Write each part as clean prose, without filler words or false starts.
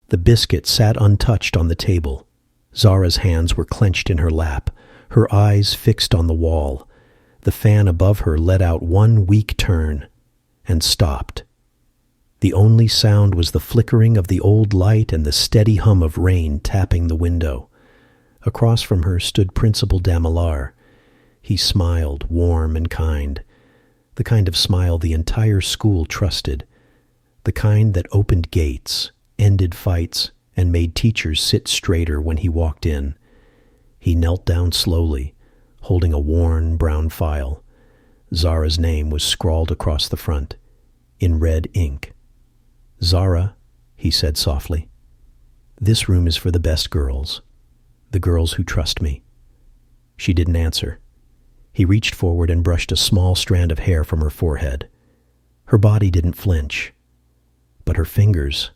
The biscuit sat untouched on the table. Zara's hands were clenched in her lap, her eyes fixed on the wall. The fan above her let out one weak turn and stopped. The only sound was the flickering of the old light and the steady hum of rain tapping the window. Across from her stood Principal Damillar. He smiled, warm and kind, the kind of smile the entire school trusted, the kind that opened gates, ended fights, and made teachers sit straighter when he walked in. He knelt down slowly, holding a worn brown file. Zara's name was scrawled across the front, in red ink. "Zara," he said softly, "this room is for the best girls, the girls who trust me." She didn't answer. He reached forward and brushed a small strand of hair from her forehead. Her body didn't flinch, but her fingers,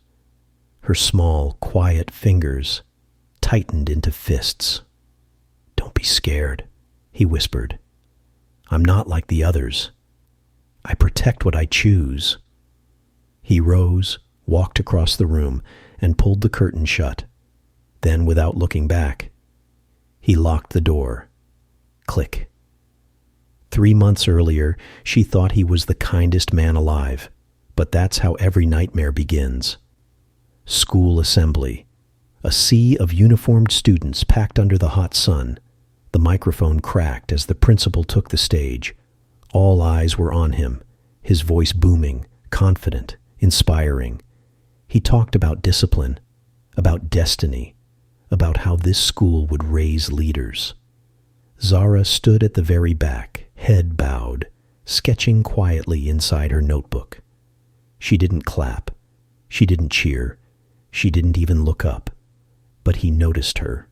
her small, quiet fingers, tightened into fists. "Don't be scared," he whispered. "I'm not like the others. I protect what I choose." He rose, walked across the room, and pulled the curtain shut. Then, without looking back, he locked the door. Click. 3 months earlier, she thought he was the kindest man alive, but that's how every nightmare begins. School assembly. A sea of uniformed students packed under the hot sun. The microphone cracked as the principal took the stage. All eyes were on him, his voice booming, confident, inspiring. He talked about discipline, about destiny, about how this school would raise leaders. Zara stood at the very back, head bowed, sketching quietly inside her notebook. She didn't clap. She didn't cheer. She didn't even look up. But he noticed her.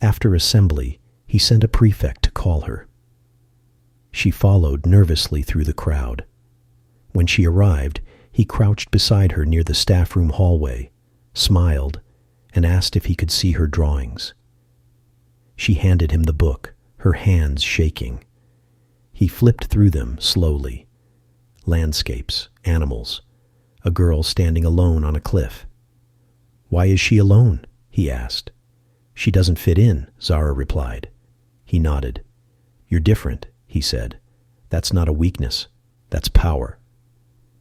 After assembly, he sent a prefect to call her. She followed nervously through the crowd. When she arrived, he crouched beside her near the staff room hallway, smiled, and asked if he could see her drawings. She handed him the book, her hands shaking. He flipped through them slowly. Landscapes, animals, a girl standing alone on a cliff. "Why is she alone?" he asked. "She doesn't fit in," Zara replied. He nodded. "You're different," he said. "That's not a weakness. That's power."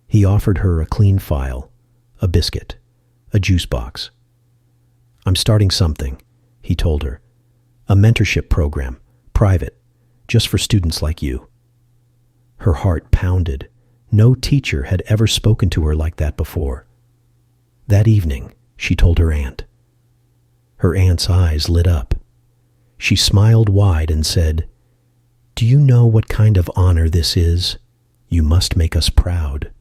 He offered her a clean file, a biscuit, a juice box. "I'm starting something," he told her. "A mentorship program, private, just for students like you." Her heart pounded. No teacher had ever spoken to her like that before. That evening, she told her aunt. Her aunt's eyes lit up. She smiled wide and said, "Do you know what kind of honor this is? You must make us proud."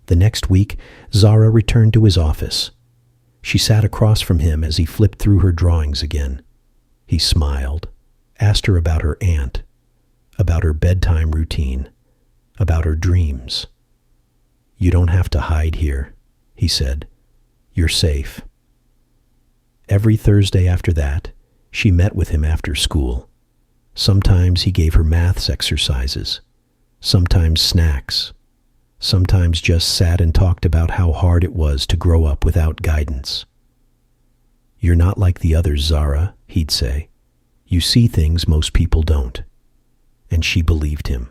The next week, Zara returned to his office. She sat across from him as he flipped through her drawings again. He smiled, asked her about her aunt, about her bedtime routine, about her dreams. "You don't have to hide here," he said. "You're safe." Every Thursday after that, she met with him after school. Sometimes he gave her maths exercises, sometimes snacks, sometimes just sat and talked about how hard it was to grow up without guidance. "You're not like the others, Zara," he'd say. "You see things most people don't." And she believed him.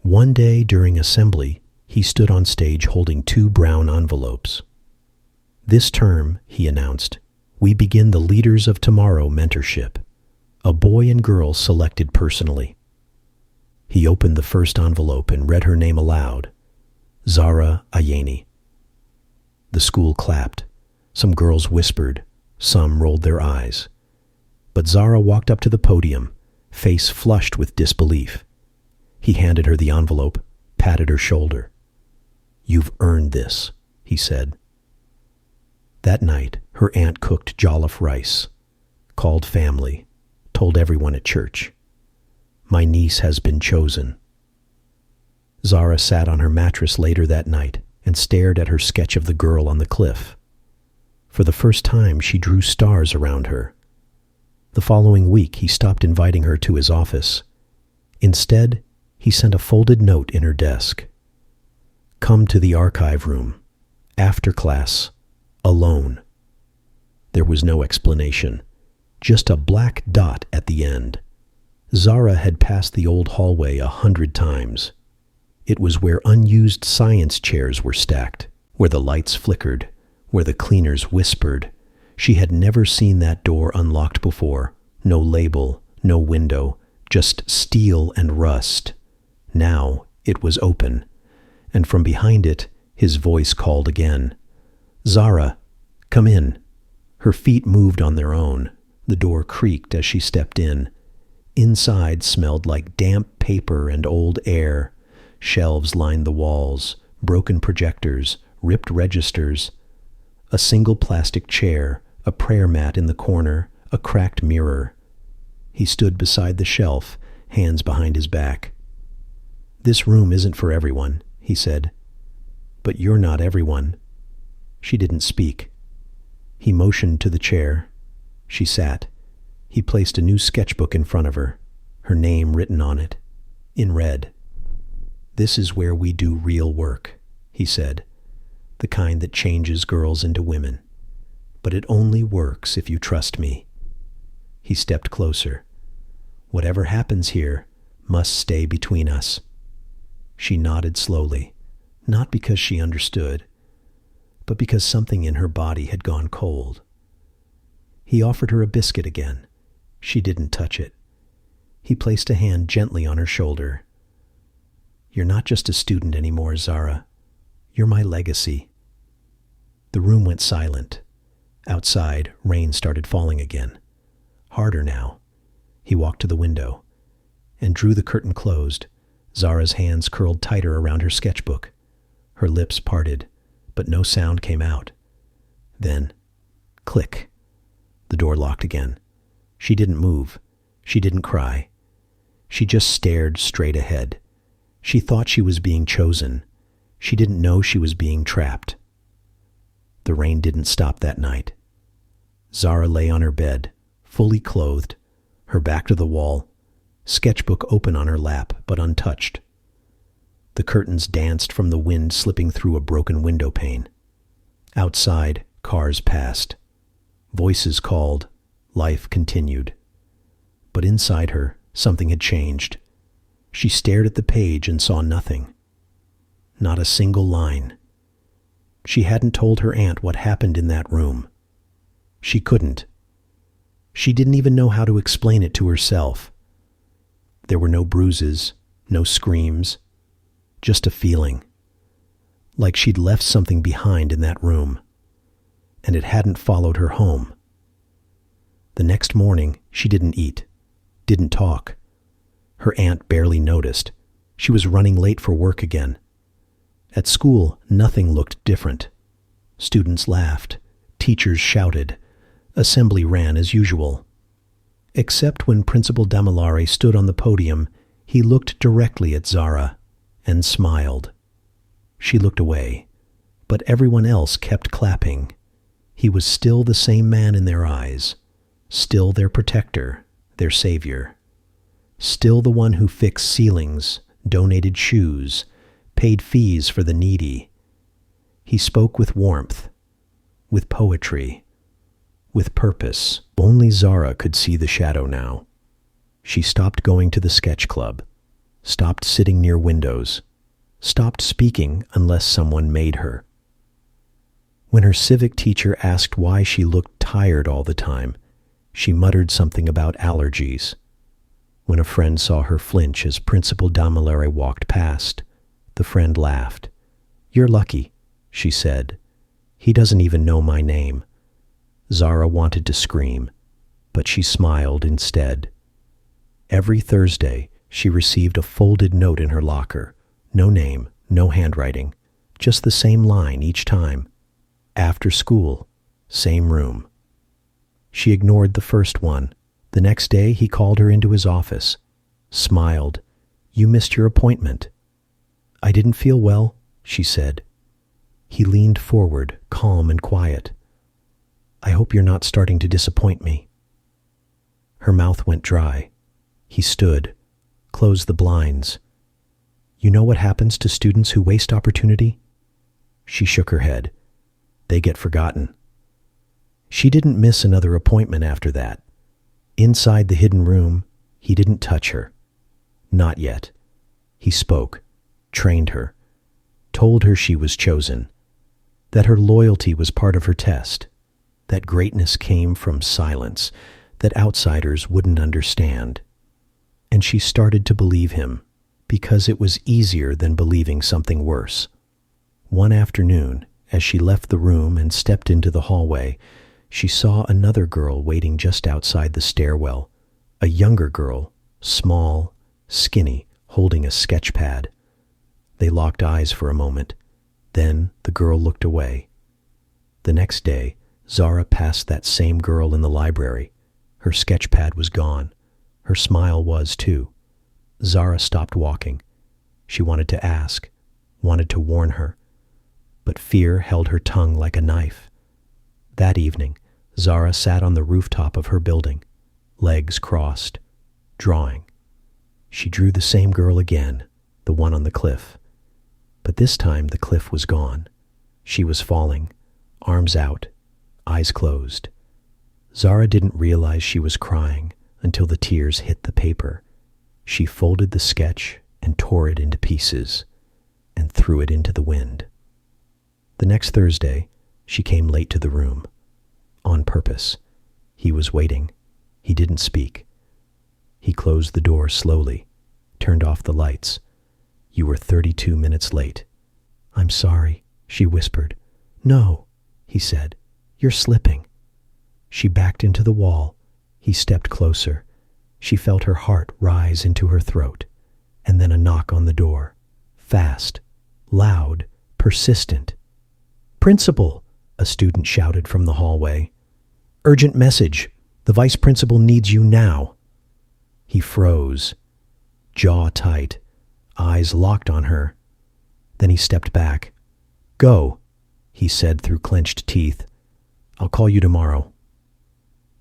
One day during assembly, he stood on stage holding 2 brown envelopes. "This term," he announced, "we begin the Leaders of Tomorrow mentorship, a boy and girl selected personally." He opened the first envelope and read her name aloud, Zara Ayeni. The school clapped. Some girls whispered. Some rolled their eyes. But Zara walked up to the podium, face flushed with disbelief. He handed her the envelope, patted her shoulder. "You've earned this," he said. That night, her aunt cooked jollof rice, called family, told everyone at church. "My niece has been chosen." Zara sat on her mattress later that night and stared at her sketch of the girl on the cliff. For the first time, she drew stars around her. The following week, he stopped inviting her to his office. Instead, he sent a folded note in her desk. "Come to the archive room. After class, Alone. There was no explanation, just a black dot at the end. Zara had passed the old hallway 100 times. It was where unused science chairs were stacked, where the lights flickered, where the cleaners whispered. She had never seen that door unlocked before. No label, no window, just steel and rust. Now it was open, and from behind it, his voice called again. "Zara, come in." Her feet moved on their own. The door creaked as she stepped in. Inside smelled like damp paper and old air. Shelves lined the walls, broken projectors, ripped registers. A single plastic chair, a prayer mat in the corner, a cracked mirror. He stood beside the shelf, hands behind his back. "This room isn't for everyone," he said. "But you're not everyone." She didn't speak. He motioned to the chair. She sat. He placed a new sketchbook in front of her, her name written on it, in red. "This is where we do real work," he said, "the kind that changes girls into women. But it only works if you trust me." He stepped closer. "Whatever happens here must stay between us." She nodded slowly, not because she understood, but because something in her body had gone cold. He offered her a biscuit again. She didn't touch it. He placed a hand gently on her shoulder. "You're not just a student anymore, Zara. You're my legacy." The room went silent. Outside, rain started falling again. Harder now. He walked to the window and drew the curtain closed. Zara's hands curled tighter around her sketchbook. Her lips parted, but no sound came out. Then, click. The door locked again. She didn't move. She didn't cry. She just stared straight ahead. She thought she was being chosen. She didn't know she was being trapped. The rain didn't stop that night. Zara lay on her bed, fully clothed, her back to the wall, sketchbook open on her lap but untouched. The curtains danced from the wind slipping through a broken window pane. Outside, cars passed. Voices called. Life continued. But inside her, something had changed. She stared at the page and saw nothing. Not a single line. She hadn't told her aunt what happened in that room. She couldn't. She didn't even know how to explain it to herself. There were no bruises, no screams, just a feeling. Like she'd left something behind in that room, and it hadn't followed her home. The next morning, she didn't eat, didn't talk. Her aunt barely noticed. She was running late for work again. At school, nothing looked different. Students laughed. Teachers shouted. Assembly ran as usual. Except when Principal Damilare stood on the podium, he looked directly at Zara and smiled. She looked away, but everyone else kept clapping. He was still the same man in their eyes, still their protector, their savior. Still the one who fixed ceilings, donated shoes, paid fees for the needy. He spoke with warmth, with poetry, with purpose. Only Zara could see the shadow now. She stopped going to the sketch club, stopped sitting near windows, stopped speaking unless someone made her. When her civic teacher asked why she looked tired all the time, she muttered something about allergies. When a friend saw her flinch as Principal Damilare walked past, the friend laughed. "You're lucky," she said. "He doesn't even know my name." Zara wanted to scream, but she smiled instead. Every Thursday, she received a folded note in her locker. No name, no handwriting, just the same line each time. After school, same room. She ignored the first one. The next day, he called her into his office, smiled. "You missed your appointment." "I didn't feel well," she said. He leaned forward, calm and quiet. "I hope you're not starting to disappoint me." Her mouth went dry. He stood, closed the blinds. "You know what happens to students who waste opportunity?" She shook her head. "They get forgotten." She didn't miss another appointment after that. Inside the hidden room, he didn't touch her. Not yet. He spoke, trained her, told her she was chosen, that her loyalty was part of her test, that greatness came from silence, that outsiders wouldn't understand. And she started to believe him, because it was easier than believing something worse. One afternoon, as she left the room and stepped into the hallway, she saw another girl waiting just outside the stairwell, a younger girl, small, skinny, holding a sketch pad. They locked eyes for a moment. Then the girl looked away. The next day, Zara passed that same girl in the library. Her sketch pad was gone. Her smile was, too. Zara stopped walking. She wanted to ask, wanted to warn her. But fear held her tongue like a knife. That evening, Zara sat on the rooftop of her building, legs crossed, drawing. She drew the same girl again, the one on the cliff. But this time the cliff was gone. She was falling, arms out, eyes closed. Zara didn't realize she was crying until the tears hit the paper. She folded the sketch and tore it into pieces and threw it into the wind. The next Thursday, she came late to the room. On purpose. He was waiting. He didn't speak. He closed the door slowly, turned off the lights. You were 32 minutes late. I'm sorry, she whispered. No, he said. You're slipping. She backed into the wall. He stepped closer. She felt her heart rise into her throat. And then a knock on the door. Fast, loud, persistent. Principal, a student shouted from the hallway. Urgent message. The vice principal needs you now. He froze, jaw tight, eyes locked on her. Then he stepped back. Go, he said through clenched teeth. I'll call you tomorrow.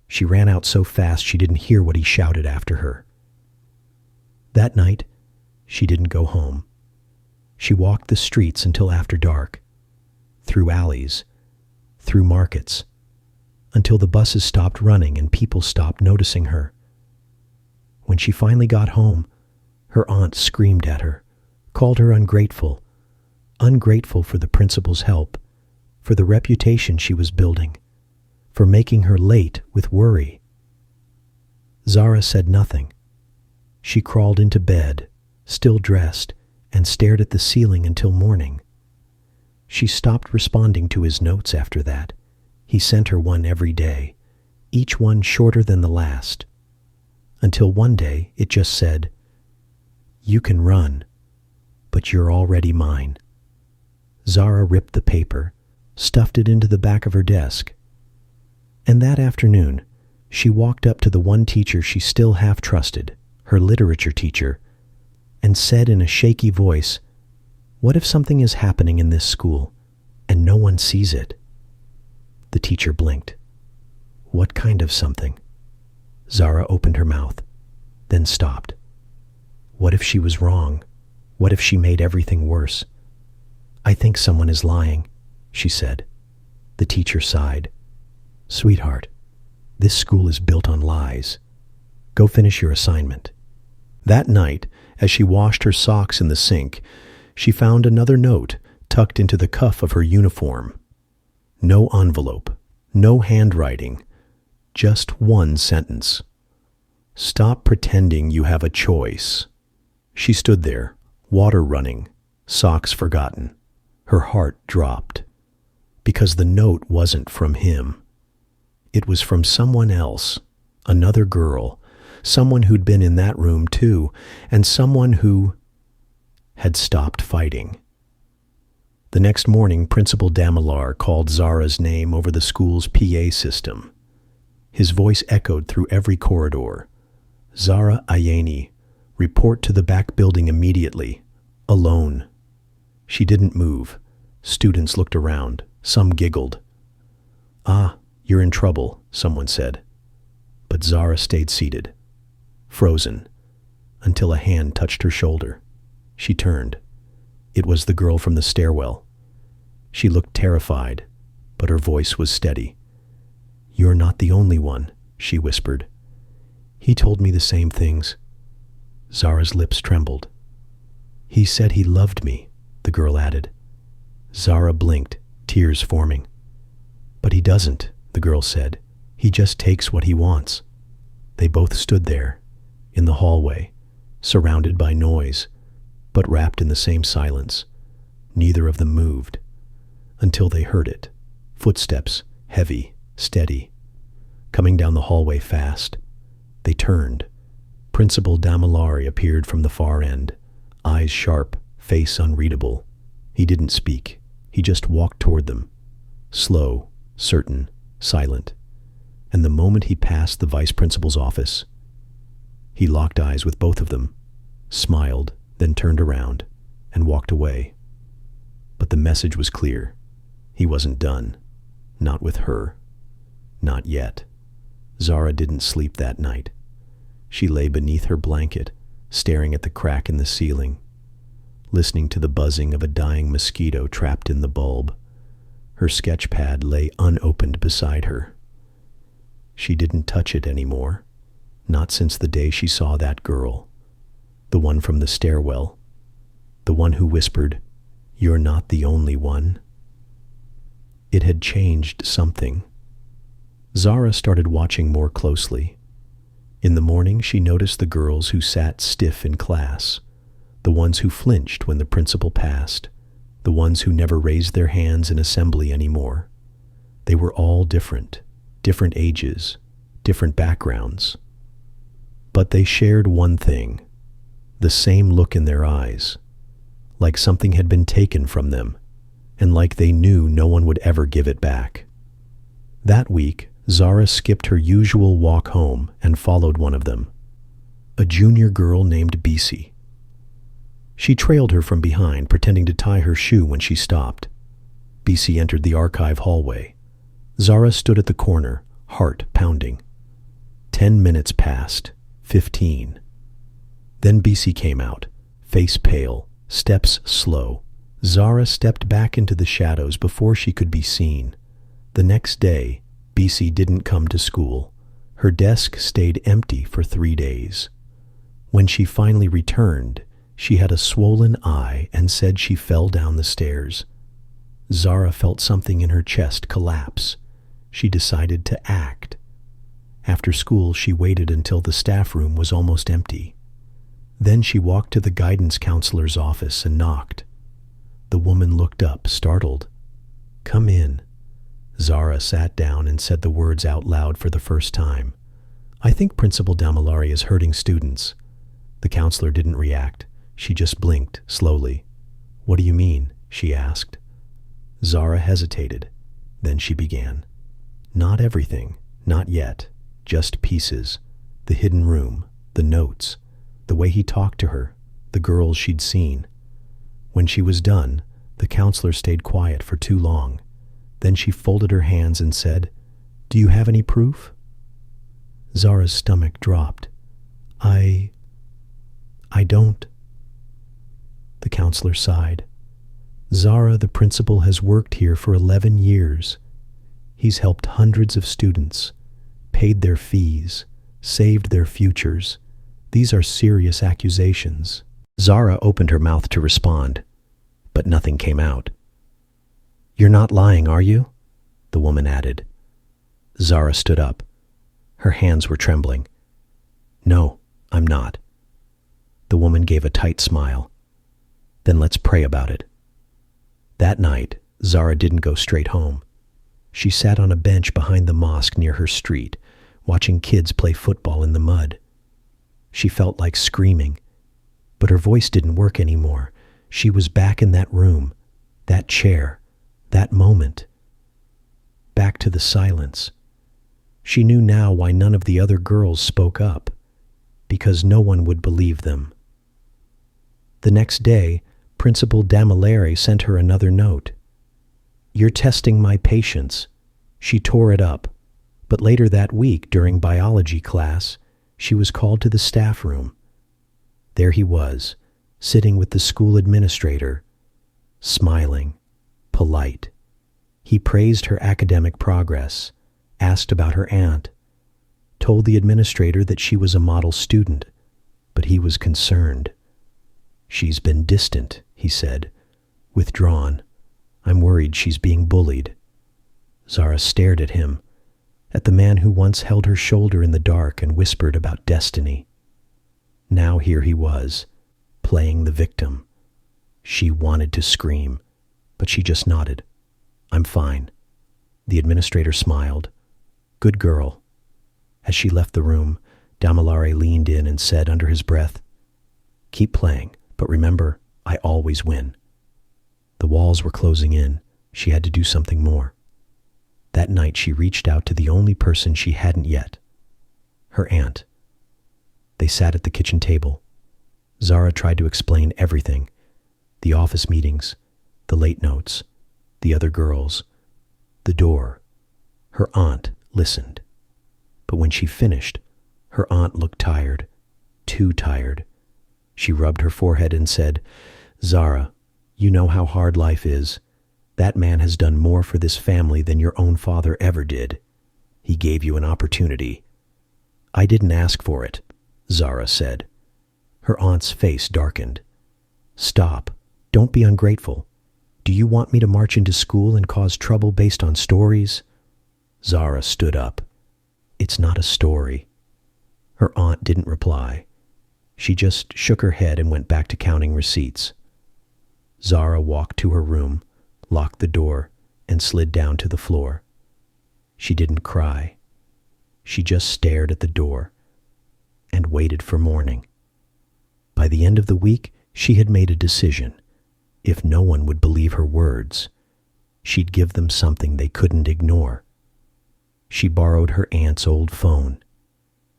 She ran out so fast she didn't hear what he shouted after her. That night, she didn't go home. She walked the streets until after dark, through alleys, through markets, until the buses stopped running and people stopped noticing her. When she finally got home, her aunt screamed at her, called her ungrateful for the principal's help, for the reputation she was building, for making her late with worry. Zara said nothing. She crawled into bed, still dressed, and stared at the ceiling until morning. She stopped responding to his notes after that. He sent her one every day, each one shorter than the last, until one day it just said, You can run, but you're already mine. Zara ripped the paper, stuffed it into the back of her desk. And that afternoon, she walked up to the one teacher she still half trusted, her literature teacher, and said in a shaky voice, What if something is happening in this school and no one sees it? The teacher blinked. What kind of something? Zara opened her mouth, then stopped. What if she was wrong? What if she made everything worse? I think someone is lying, she said. The teacher sighed. Sweetheart, this school is built on lies. Go finish your assignment. That night, as she washed her socks in the sink, she found another note tucked into the cuff of her uniform. No envelope, no handwriting, just one sentence. Stop pretending you have a choice. She stood there, water running, socks forgotten. Her heart dropped, because the note wasn't from him. It was from someone else, another girl, someone who'd been in that room too, and someone who had stopped fighting. The next morning, Principal Damilar called Zara's name over the school's PA system. His voice echoed through every corridor. Zara Ayeni, report to the back building immediately. Alone. She didn't move. Students looked around. Some giggled. Ah, you're in trouble, someone said. But Zara stayed seated, frozen, until a hand touched her shoulder. She turned. It was the girl from the stairwell. She looked terrified, but her voice was steady. "You're not the only one," she whispered. "He told me the same things." Zara's lips trembled. "He said he loved me," the girl added. Zara blinked, tears forming. "But he doesn't," the girl said. "He just takes what he wants." They both stood there, in the hallway, surrounded by noise, but wrapped in the same silence. Neither of them moved, until they heard it. Footsteps, heavy, steady, coming down the hallway fast. They turned. Principal Damilari appeared from the far end, eyes sharp, face unreadable. He didn't speak. He just walked toward them, slow, certain, silent. And the moment he passed the vice principal's office, he locked eyes with both of them, smiled, then turned around and walked away. But the message was clear. He wasn't done. Not with her. Not yet. Zara didn't sleep that night. She lay beneath her blanket, staring at the crack in the ceiling, listening to the buzzing of a dying mosquito trapped in the bulb. Her sketch pad lay unopened beside her. She didn't touch it anymore, not since the day she saw that girl, the one from the stairwell, the one who whispered, "You're not the only one." It had changed something. Zara started watching more closely. In the morning, she noticed the girls who sat stiff in class, the ones who flinched when the principal passed, the ones who never raised their hands in assembly anymore. They were all different ages, different backgrounds. But they shared one thing, the same look in their eyes, like something had been taken from them, and like they knew no one would ever give it back. That week, Zara skipped her usual walk home and followed one of them, a junior girl named Bisi. She trailed her from behind, pretending to tie her shoe when she stopped. Bisi entered the archive hallway. Zara stood at the corner, heart pounding. 10 minutes passed, 15. Then Bisi came out, face pale, steps slow. Zara stepped back into the shadows before she could be seen. The next day, Bisi didn't come to school. Her desk stayed empty for 3 days. When she finally returned, she had a swollen eye and said she fell down the stairs. Zara felt something in her chest collapse. She decided to act. After school, she waited until the staff room was almost empty. Then she walked to the guidance counselor's office and knocked. The woman looked up, startled. "Come in." Zara sat down and said the words out loud for the first time. "I think Principal Damilari is hurting students." The counselor didn't react. She just blinked, slowly. "What do you mean?" she asked. Zara hesitated. Then she began. "Not everything, not yet, just pieces. The hidden room, the notes, the way he talked to her, the girls she'd seen." When she was done, the counselor stayed quiet for too long. Then she folded her hands and said, "Do you have any proof?" Zara's stomach dropped. I don't." The counselor sighed. "Zara, the principal, has worked here for 11 years. He's helped hundreds of students, paid their fees, saved their futures. These are serious accusations." Zara opened her mouth to respond, but nothing came out. "You're not lying, are you?" the woman added. Zara stood up. Her hands were trembling. "No, I'm not." The woman gave a tight smile. "Then let's pray about it." That night, Zara didn't go straight home. She sat on a bench behind the mosque near her street, watching kids play football in the mud. She felt like screaming, but her voice didn't work anymore. She was back in that room, that chair, that moment. Back to the silence. She knew now why none of the other girls spoke up, because no one would believe them. The next day, Principal Damilari sent her another note. "You're testing my patience." She tore it up, but later that week, during biology class, she was called to the staff room. There he was, sitting with the school administrator, smiling, polite. He praised her academic progress, asked about her aunt, told the administrator that she was a model student, but he was concerned. "She's been distant," he said, "withdrawn. I'm worried she's being bullied." Zara stared at him, at the man who once held her shoulder in the dark and whispered about destiny. Now here he was, playing the victim. She wanted to scream, but she just nodded. "I'm fine." The administrator smiled. "Good girl." As she left the room, Damilare leaned in and said under his breath, "Keep playing, but remember, I always win." The walls were closing in. She had to do something more. That night she reached out to the only person she hadn't yet, her aunt. They sat at the kitchen table. Zara tried to explain everything, the office meetings, the late notes, the other girls, the door. Her aunt listened. But when she finished, her aunt looked tired, too tired. She rubbed her forehead and said, "Zara, you know how hard life is. That man has done more for this family than your own father ever did. He gave you an opportunity." "I didn't ask for it," Zara said. Her aunt's face darkened. "Stop. Don't be ungrateful. Do you want me to march into school and cause trouble based on stories?" Zara stood up. "It's not a story." Her aunt didn't reply. She just shook her head and went back to counting receipts. Zara walked to her room, locked the door, and slid down to the floor. She didn't cry. She just stared at the door and waited for morning. By the end of the week, she had made a decision. If no one would believe her words, she'd give them something they couldn't ignore. She borrowed her aunt's old phone,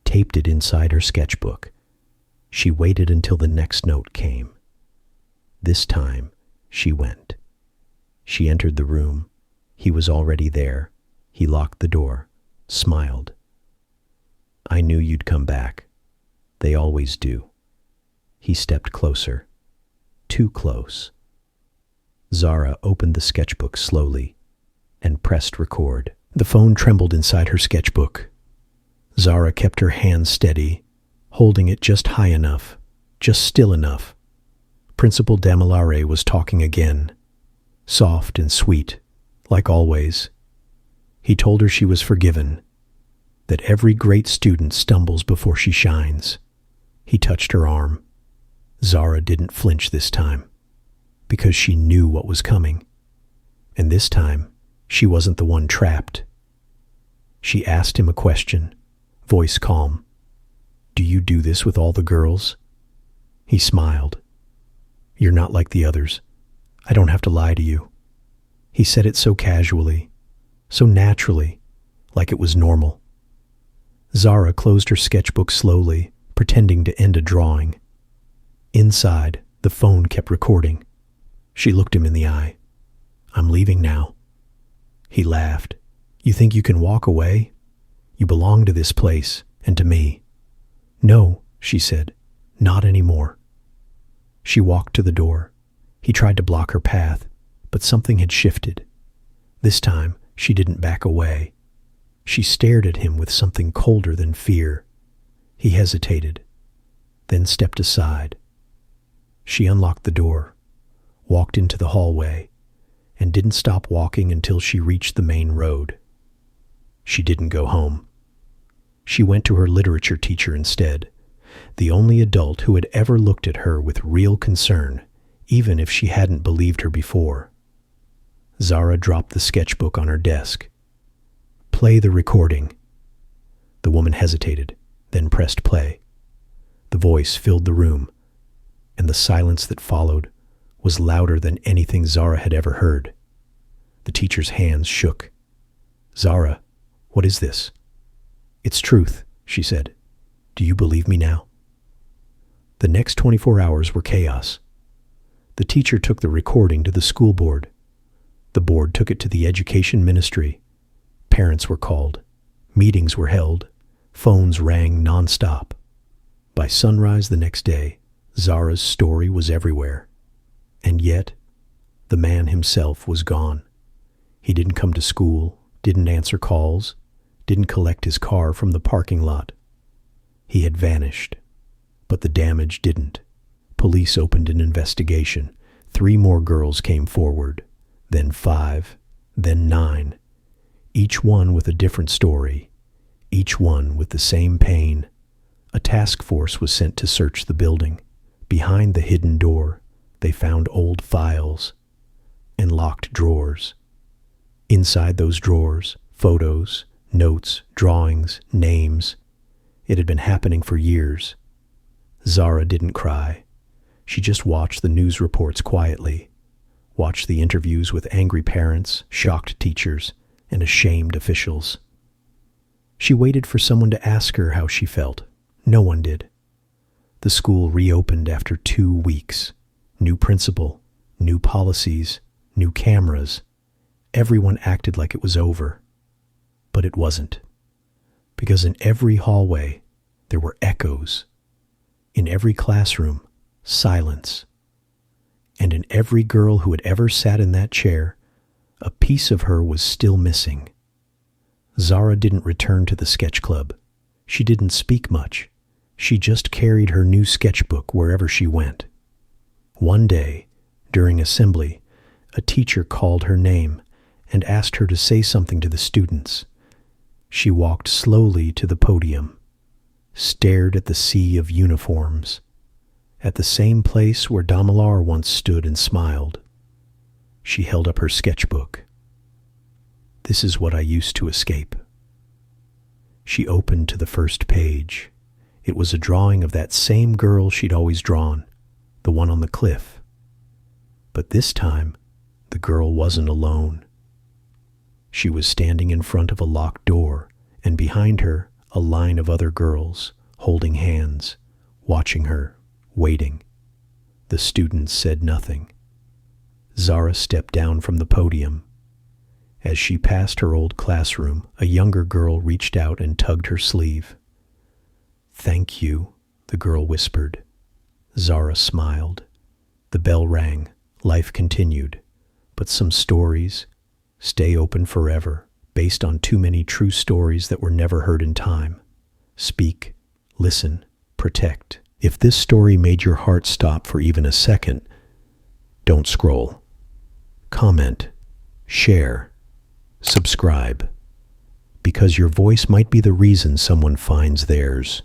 taped it inside her sketchbook. She waited until the next note came. This time, she went. She entered the room. He was already there. He locked the door, smiled. "I knew you'd come back. They always do." He stepped closer, too close. Zara opened the sketchbook slowly and pressed record. The phone trembled inside her sketchbook. Zara kept her hand steady, holding it just high enough, just still enough. Principal Damilare was talking again, soft and sweet, like always. He told her she was forgiven, that every great student stumbles before she shines. He touched her arm. Zara didn't flinch this time, because she knew what was coming. And this time, she wasn't the one trapped. She asked him a question, voice calm. "Do you do this with all the girls?" He smiled. "You're not like the others. I don't have to lie to you." He said it so casually, so naturally, like it was normal. Zara closed her sketchbook slowly, pretending to end a drawing. Inside, the phone kept recording. She looked him in the eye. "I'm leaving now." He laughed. "You think you can walk away? You belong to this place and to me." "No," she said, "not anymore." She walked to the door. He tried to block her path, but something had shifted. This time, she didn't back away. She stared at him with something colder than fear. He hesitated, then stepped aside. She unlocked the door, walked into the hallway, and didn't stop walking until she reached the main road. She didn't go home. She went to her literature teacher instead, the only adult who had ever looked at her with real concern, even if she hadn't believed her before. Zara dropped the sketchbook on her desk. "Play the recording." The woman hesitated, then pressed play. The voice filled the room, and the silence that followed was louder than anything Zara had ever heard. The teacher's hands shook. "Zara, what is this?" "It's truth," she said. "Do you believe me now?" The next 24 hours were chaos. The teacher took the recording to the school board. The board took it to the education ministry. Parents were called. Meetings were held. Phones rang nonstop. By sunrise the next day, Zara's story was everywhere. And yet, the man himself was gone. He didn't come to school, didn't answer calls, didn't collect his car from the parking lot. He had vanished, but the damage didn't. Police opened an investigation. 3 more girls came forward, then 5, then 9, each one with a different story, each one with the same pain. A task force was sent to search the building. Behind the hidden door, they found old files and locked drawers. Inside those drawers, photos, notes, drawings, names. It had been happening for years. Zara didn't cry. She just watched the news reports quietly, watched the interviews with angry parents, shocked teachers, and ashamed officials. She waited for someone to ask her how she felt. No one did. The school reopened after 2 weeks. New principal, new policies, new cameras. Everyone acted like it was over. But it wasn't. Because in every hallway, there were echoes. In every classroom, silence. And in every girl who had ever sat in that chair, a piece of her was still missing. Zara didn't return to the sketch club. She didn't speak much. She just carried her new sketchbook wherever she went. One day, during assembly, a teacher called her name and asked her to say something to the students. She walked slowly to the podium, stared at the sea of uniforms, at the same place where Damalar once stood and smiled. She held up her sketchbook. "This is what I used to escape." She opened to the first page. It was a drawing of that same girl she'd always drawn, the one on the cliff. But this time, the girl wasn't alone. She was standing in front of a locked door, and behind her, a line of other girls, holding hands, watching her, waiting. The students said nothing. Zara stepped down from the podium. As she passed her old classroom, a younger girl reached out and tugged her sleeve. "Thank you," the girl whispered. Zara smiled. The bell rang. Life continued. But some stories stay open forever, based on too many true stories that were never heard in time. Speak, listen, protect. If this story made your heart stop for even a second, don't scroll. Comment, share, subscribe, because your voice might be the reason someone finds theirs.